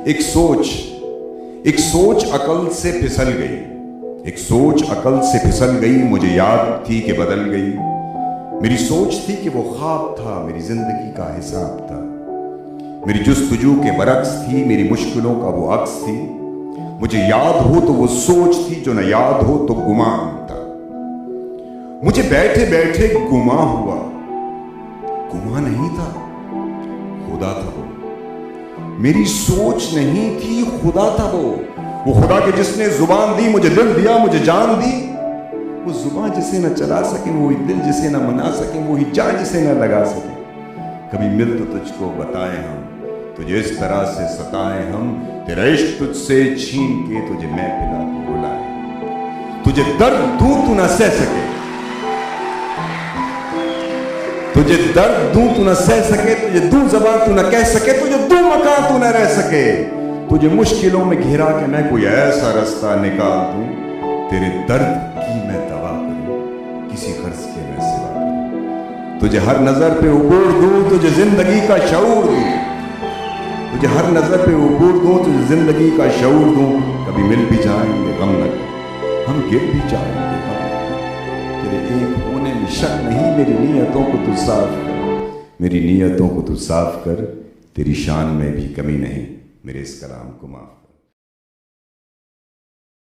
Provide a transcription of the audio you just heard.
एक सोच अकल से फिसल गई, एक सोच अकल से फिसल गई, मुझे याद थी कि बदल गई। मेरी सोच थी कि वो ख्वाब था, मेरी जिंदगी का हिसाब था। मेरी जुस्तजू के बरक्स थी, मेरी मुश्किलों का वो अक्स थी। मुझे याद हो तो वो सोच थी, जो न याद हो तो गुमान था। मुझे बैठे बैठे गुमा हुआ, गुमा नहीं था, खुदा था वो। मेरी सोच नहीं थी, खुदा था वो खुदा के जिसने जुबान दी, मुझे दिल दिया, मुझे जान दी। वो जुबान जिसे न चला सके, वो दिल जिसे न मना सके, वो ही जान जिसे न लगा सके। कभी मिल तो तुझको बताए हम, तुझे इस तरह से सताए हम, तेरा इश्क तुझसे छीन के तुझे मैं पिला के रुलाए। तुझे दर्द दूं तू न सह सके, तुझे दर्द दूं तू न सह सके, तुझे दूं ज़बान तू न कह सके, तुझे दूं मकान तू न रह सके। तुझे मुश्किलों में घेरा के मैं कोई ऐसा रास्ता निकाल दूं, तेरे दर्द की मैं दवा करूं, किसी खर्च के मैं सिवा करूं। तुझे हर नजर पे उबूर दूं, तुझे जिंदगी का शऊर दूं, तुझे हर नजर पे उबूर दूं, तुझे जिंदगी का शऊर दूं। कभी मिल भी जाएंगे गम न कर, हम गिर भी जाएंगे गम न कर। तेरे एक होने में शक नहीं, मेरी नीयतों को तू साफ कर, मेरी नीयतों को तू साफ कर। तेरी शान में भी कमी नहीं, मेरे इस कलाम को माफ।